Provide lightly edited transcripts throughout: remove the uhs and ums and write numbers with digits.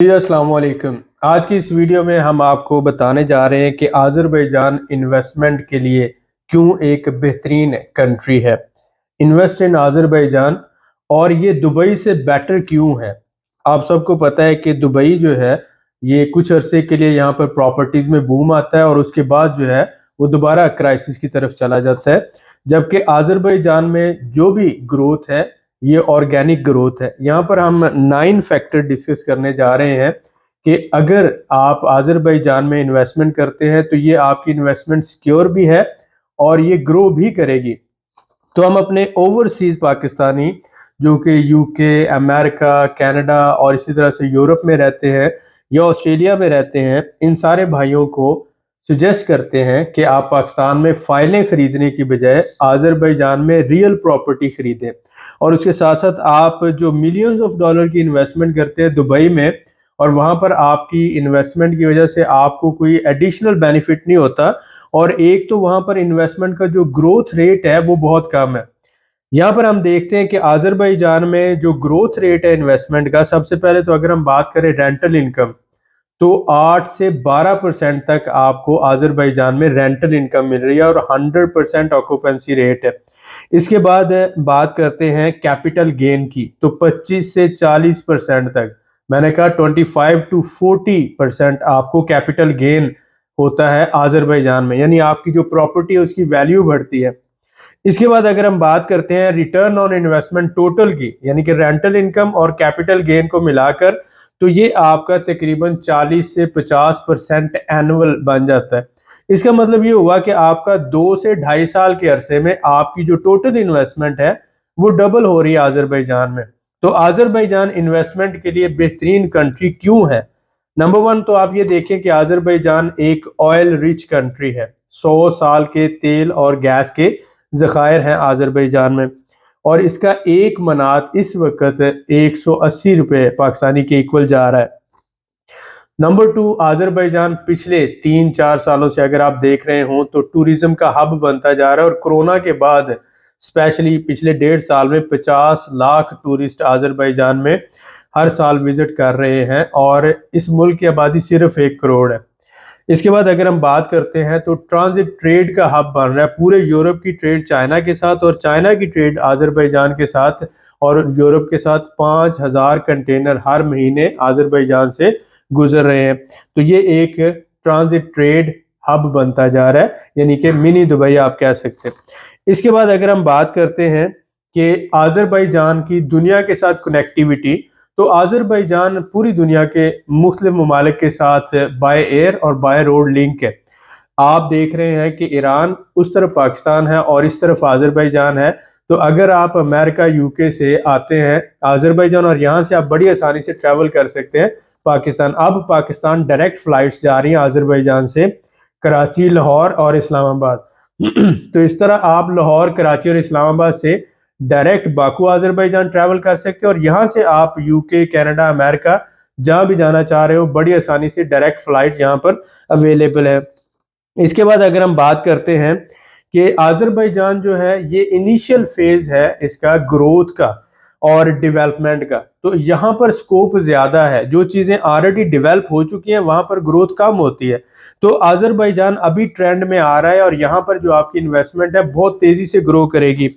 जी अस्सलाम वालेकुम। आज की इस वीडियो में हम आपको बताने जा रहे हैं कि आज़रबाईजान इन्वेस्टमेंट के लिए क्यों एक बेहतरीन कंट्री है। इन्वेस्ट इन आज़रबाईजान, और ये दुबई से बेटर क्यों है। आप सबको पता है कि दुबई जो है ये कुछ अरसे के लिए यहाँ पर प्रॉपर्टीज़ में बूम आता है और उसके बाद जो है वो दोबारा क्राइसिस की तरफ चला जाता है। जबकि आज़रबाईजान में जो भी ग्रोथ है ये ऑर्गेनिक ग्रोथ है। यहाँ पर हम 9 फैक्टर डिस्कस करने जा रहे हैं कि अगर आप आज़रबाईजान में इन्वेस्टमेंट करते हैं तो ये आपकी इन्वेस्टमेंट सिक्योर भी है और ये ग्रो भी करेगी। तो हम अपने ओवरसीज पाकिस्तानी जो कि यूके, अमेरिका, कनाडा और इसी तरह से यूरोप में रहते हैं या ऑस्ट्रेलिया में रहते हैं, इन सारे भाइयों को सजेस्ट करते हैं कि आप पाकिस्तान में फाइलें खरीदने की बजाय आज़रबाईजान में रियल प्रॉपर्टी खरीदें। और उसके साथ साथ आप जो मिलियंस ऑफ डॉलर की इन्वेस्टमेंट करते हैं दुबई में, और वहाँ पर आपकी इन्वेस्टमेंट की वजह से आपको कोई एडिशनल बेनिफिट नहीं होता, और एक तो वहाँ पर इन्वेस्टमेंट का जो ग्रोथ रेट है वो बहुत कम है। यहाँ पर हम देखते हैं कि आज़रबाईजान में जो ग्रोथ रेट है इन्वेस्टमेंट का, सबसे पहले तो अगर हम बात करें रेंटल इनकम, तो 8 से 12% तक आपको आज़रबाईजान में रेंटल इनकम मिल रही है और 100% ऑक्यूपेंसी रेट है। इसके बाद बात करते हैं कैपिटल गेन की, तो 25 से 40% तक, मैंने कहा 25 टू 40% आपको कैपिटल गेन होता है आज़रबाईजान में, यानी आपकी जो प्रॉपर्टी है उसकी वैल्यू बढ़ती है। इसके बाद अगर हम बात करते हैं रिटर्न ऑन इन्वेस्टमेंट टोटल की, यानी कि रेंटल इनकम और कैपिटल गेन को मिलाकर, तो ये आपका तकरीबन 40 से 50% एनुअल बन जाता है। इसका मतलब ये हुआ कि आपका 2 से ढाई साल के अरसे में आपकी जो टोटल इन्वेस्टमेंट है वो डबल हो रही है आज़रबाईजान में। तो आज़रबाईजान इन्वेस्टमेंट के लिए बेहतरीन कंट्री क्यों है। नंबर वन तो आप ये देखें कि आज़रबाईजान एक ऑयल रिच कंट्री है। 100 साल के तेल और गैस के ज़खायर हैं आज़रबाईजान में, और इसका एक मनात इस वक्त 180 रुपये पाकिस्तानी के इक्वल जा रहा है। नंबर टू, आज़रबाईजान पिछले 3-4 सालों से अगर आप देख रहे हो तो टूरिज्म का हब बनता जा रहा है, और कोरोना के बाद स्पेशली पिछले 1.5 साल में 50 लाख टूरिस्ट आज़रबाईजान में हर साल विजिट कर रहे हैं, और इस मुल्क की आबादी सिर्फ 1 करोड़ है। इसके बाद अगर हम बात करते हैं तो ट्रांजिट ट्रेड का हब बन रहा है। पूरे यूरोप की ट्रेड चाइना के साथ और चाइना की ट्रेड आज़रबाईजान के साथ, और यूरोप के साथ 5,000 कंटेनर हर महीने आज़रबाईजान से गुजर रहे हैं। तो ये एक ट्रांजिट ट्रेड हब बनता जा रहा है, यानी कि मिनी दुबई आप कह सकते हैं। इसके बाद अगर हम बात करते हैं कि आज़रबाईजान की दुनिया के साथ कनेक्टिविटी, तो आज़रबाईजान पूरी दुनिया के मुख्तलिफ ममालिक के साथ बाय एयर और बाय रोड लिंक है। आप देख रहे हैं कि ईरान उस तरफ पाकिस्तान है और इस तरफ आज़रबाईजान है। तो अगर आप अमेरिका, यूके से आते हैं आज़रबाईजान, और यहाँ से आप बड़ी आसानी से ट्रैवल कर सकते हैं पाकिस्तान। अब पाकिस्तान डायरेक्ट फ्लाइट्स जा रही हैं आज़रबाईजान से कराची, लाहौर और इस्लामाबाद। तो इस तरह आप लाहौर, कराची और इस्लामाबाद से डायरेक्ट बाकू आज़रबाईजान ट्रैवल कर सकते हैं, और यहाँ से आप यूके, कनाडा, अमेरिका जहाँ भी जाना चाह रहे हो बड़ी आसानी से डायरेक्ट फ्लाइट यहाँ पर अवेलेबल है। इसके बाद अगर हम बात करते हैं कि आज़रबाईजान जो है ये इनिशियल फेज है इसका ग्रोथ का और डेवलपमेंट का, तो यहाँ पर स्कोप ज़्यादा है। जो चीज़ें ऑलरेडी डेवलप हो चुकी हैं वहाँ पर ग्रोथ कम होती है। तो आज़रबाईजान अभी ट्रेंड में आ रहा है और यहाँ पर जो आपकी इन्वेस्टमेंट है बहुत तेज़ी से ग्रो करेगी।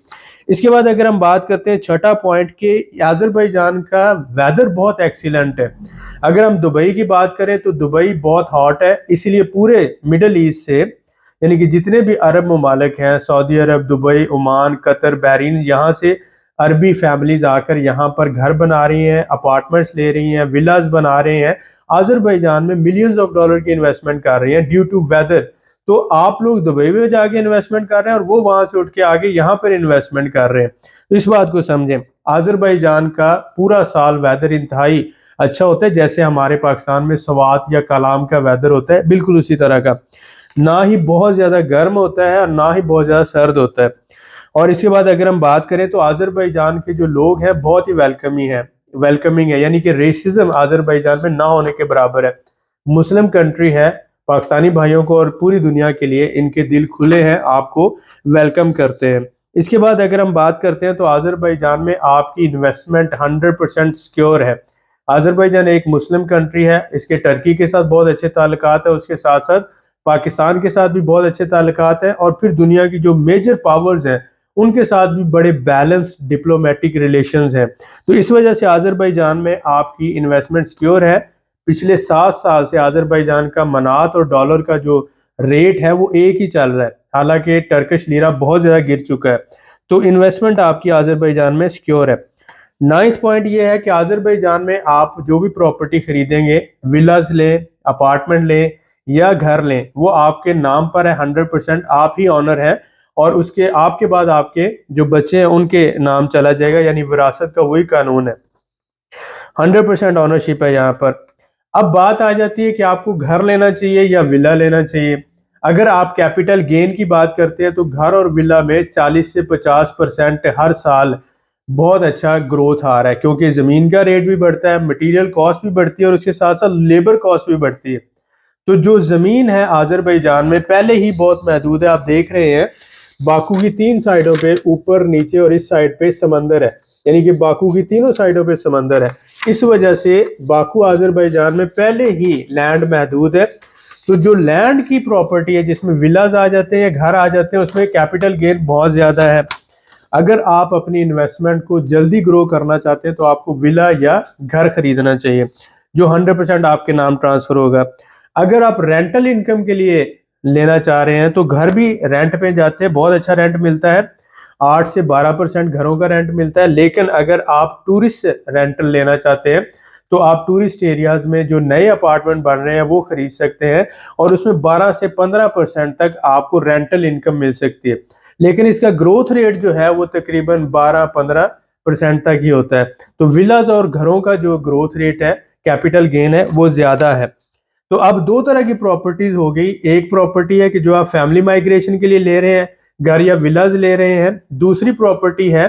इसके बाद अगर हम बात करते हैं छठा पॉइंट कि आज़रबाईजान का वेदर बहुत एक्सीलेंट है। अगर हम दुबई की बात करें तो दुबई बहुत हॉट है, इसलिए पूरे मिडल ईस्ट से, यानी कि जितने भी अरब ममालिक हैं, सऊदी अरब, दुबई, ओमान, कतर, बहरीन, यहाँ से अरबी फैमिलीज आकर यहाँ पर घर बना रही हैं, अपार्टमेंट्स ले रही हैं, विलाज बना रहे हैं। आज़रबाईजान में मिलियंस ऑफ डॉलर की इन्वेस्टमेंट कर रही हैं ड्यू टू वेदर। तो आप लोग दुबई में जाके इन्वेस्टमेंट कर रहे हैं और वो वहां से उठ के आगे यहाँ पर इन्वेस्टमेंट कर रहे हैं। तो इस बात को समझें, आज़रबाईजान का पूरा साल वेदर इंतहाई अच्छा होता है, जैसे हमारे पाकिस्तान में सवात या कलाम का वेदर होता है, बिल्कुल उसी तरह का। ना ही बहुत ज़्यादा गर्म होता है और ना ही बहुत ज़्यादा सर्द होता है। और इसके बाद अगर हम बात करें तो आज़रबाईजान के जो लोग हैं बहुत ही वेलकमिंग है, यानी कि रेसिज्म आज़रबाईजान में ना होने के बराबर है। मुस्लिम कंट्री है, पाकिस्तानी भाइयों को और पूरी दुनिया के लिए इनके दिल खुले हैं, आपको वेलकम करते हैं। इसके बाद अगर हम बात करते हैं तो आज़रबाईजान में आपकी इन्वेस्टमेंट 100% सिक्योर है। आज़रबाईजान एक मुस्लिम कंट्री है, इसके टर्की के साथ बहुत अच्छे ताल्लुकात है, उसके साथ साथ पाकिस्तान के साथ भी बहुत अच्छे ताल्लुकात हैं और फिर दुनिया की जो मेजर पावर्स हैं उनके साथ भी बड़े बैलेंस्ड डिप्लोमेटिक रिलेशंस हैं। तो इस वजह से आज़रबाईजान में आपकी इन्वेस्टमेंट सिक्योर है। पिछले 7 साल से आज़रबाईजान का मनात और डॉलर का जो रेट है वो एक ही चल रहा है, हालांकि टर्किश लीरा बहुत ज़्यादा गिर चुका है। तो इन्वेस्टमेंट आपकी आज़रबाईजान में सिक्योर है। 9th पॉइंट ये है कि आज़रबाईजान में आप जो भी प्रॉपर्टी खरीदेंगे, विलाज लें, अपार्टमेंट लें या घर लें, वो आपके नाम पर है, 100% आप ही ऑनर हैं और उसके आपके बाद आपके जो बच्चे हैं उनके नाम चला जाएगा, यानी विरासत का वही कानून है। 100% ऑनरशिप है यहाँ पर। अब बात आ जाती है कि आपको घर लेना चाहिए या विला लेना चाहिए। अगर आप कैपिटल गेन की बात करते हैं तो घर और विला में 40 से 50% हर साल बहुत अच्छा ग्रोथ आ रहा है, क्योंकि ज़मीन का रेट भी बढ़ता है, मटेरियल कॉस्ट भी बढ़ती है और उसके साथ साथ लेबर कॉस्ट भी बढ़ती है। तो जो ज़मीन है आज़रबाईजान में पहले ही बहुत महदूद है। आप देख रहे हैं बाकू की 3 साइडों पे, ऊपर, नीचे और इस साइड पे समंदर है, यानी कि बाकू की तीनों साइडों पे समंदर है। इस वजह से बाकू आज़रबाईजान में पहले ही लैंड महदूद है। तो जो लैंड की प्रॉपर्टी है जिसमें विलाज आ जाते हैं या घर आ जाते हैं, उसमें कैपिटल गेन बहुत ज़्यादा है। अगर आप अपनी इन्वेस्टमेंट को जल्दी ग्रो करना चाहते हैं तो आपको विला या घर खरीदना चाहिए जो 100% आपके नाम ट्रांसफर होगा। अगर आप रेंटल इनकम के लिए लेना चाह रहे हैं तो घर भी रेंट पे जाते हैं, बहुत अच्छा रेंट मिलता है, 8 से 12% घरों का रेंट मिलता है। लेकिन अगर आप टूरिस्ट रेंटल लेना चाहते हैं तो आप टूरिस्ट एरियाज में जो नए अपार्टमेंट बन रहे हैं वो खरीद सकते हैं और उसमें 12 से 15% तक आपको रेंटल इनकम मिल सकती है। लेकिन इसका ग्रोथ रेट जो है वो तकरीबन 12-15% तक ही होता है। तो विलाज और घरों का जो ग्रोथ रेट है, कैपिटल गेन है, वो ज्यादा है। तो अब दो तरह की प्रॉपर्टीज हो गई। एक प्रॉपर्टी है कि जो आप फैमिली माइग्रेशन के लिए ले रहे हैं, घर या विलाज ले रहे हैं। दूसरी प्रॉपर्टी है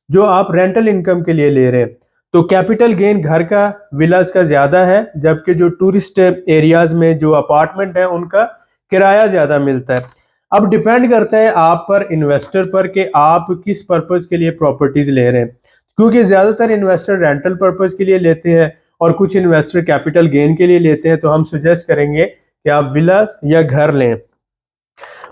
जो आप रेंटल इनकम के लिए ले रहे हैं। तो कैपिटल गेन घर का, विलाज का ज्यादा है, जबकि जो टूरिस्ट एरियाज में जो अपार्टमेंट है उनका किराया ज्यादा मिलता है। अब डिपेंड करता है आप पर, इन्वेस्टर पर, कि आप किस पर्पज के लिए प्रॉपर्टीज ले रहे हैं, क्योंकि ज्यादातर इन्वेस्टर रेंटल पर्पज के लिए लेते हैं और कुछ इन्वेस्टर कैपिटल गेन के लिए लेते हैं। तो हम सजेस्ट करेंगे कि आप विला या घर लें।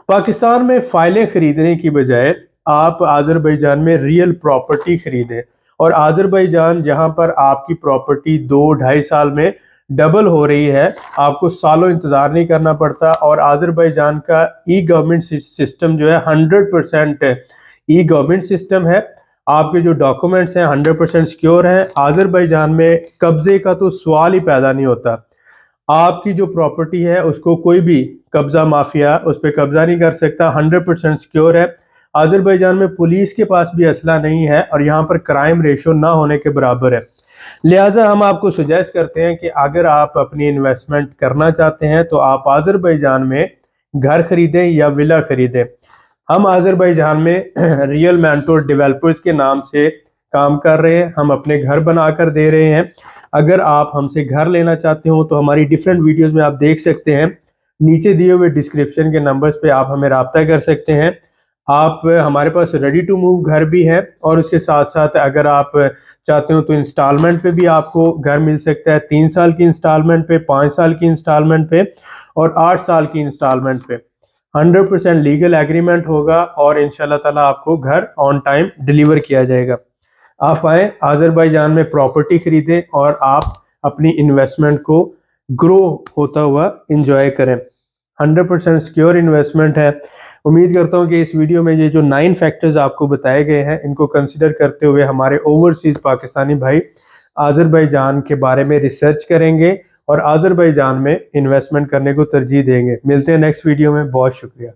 पाकिस्तान में फाइलें खरीदने की बजाय आप आज़रबाईजान में रियल प्रॉपर्टी खरीदें और आज़रबाईजान जहां पर आपकी प्रॉपर्टी 2-2.5 साल में डबल हो रही है, आपको सालों इंतजार नहीं करना पड़ता। और आज़रबाईजान का ई गवर्नमेंट सिस्टम जो है 100% ई गवर्नमेंट सिस्टम है। आपके जो डॉक्यूमेंट्स हैं 100% सिक्योर हैं। आज़रबाईजान में कब्जे का तो सवाल ही पैदा नहीं होता। आपकी जो प्रॉपर्टी है उसको कोई भी कब्जा माफिया उस पर कब्जा नहीं कर सकता, 100% सिक्योर है। आज़रबाईजान में पुलिस के पास भी असला नहीं है और यहाँ पर क्राइम रेशो ना होने के बराबर है। लिहाजा हम आपको सजेस्ट करते हैं कि अगर आप अपनी इन्वेस्टमेंट करना चाहते हैं तो आप आज़रबाईजान में घर खरीदें या विला खरीदें। हम आज़रबाईजान में रियल मेंटोर डेवलपर्स के नाम से काम कर रहे हैं, हम अपने घर बनाकर दे रहे हैं। अगर आप हमसे घर लेना चाहते हो तो हमारी डिफरेंट वीडियोस में आप देख सकते हैं, नीचे दिए हुए डिस्क्रिप्शन के नंबर्स पे आप हमें रब्ता कर सकते हैं। आप हमारे पास रेडी टू मूव घर भी है और उसके साथ साथ अगर आप चाहते हो तो इंस्टॉलमेंट पे भी आपको घर मिल सकता है, 3 साल की इंस्टॉलमेंट पे, 5 साल की इंस्टॉलमेंट पे और 8 साल की इंस्टॉलमेंट पे। 100% लीगल एग्रीमेंट होगा और इंशाल्लाह ताला आपको घर ऑन टाइम डिलीवर किया जाएगा। आप आए आज़रबाईजान में प्रॉपर्टी खरीदें और आप अपनी इन्वेस्टमेंट को ग्रो होता हुआ एंजॉय करें। 100% सिक्योर इन्वेस्टमेंट है। उम्मीद करता हूं कि इस वीडियो में ये जो 9 फैक्टर्स आपको बताए गए हैं इनको कंसिडर करते हुए हमारे ओवरसीज पाकिस्तानी भाई आज़रबाईजान के बारे में रिसर्च करेंगे और आज़रबाईजान में इन्वेस्टमेंट करने को तरजीह देंगे। मिलते हैं नेक्स्ट वीडियो में। बहुत शुक्रिया।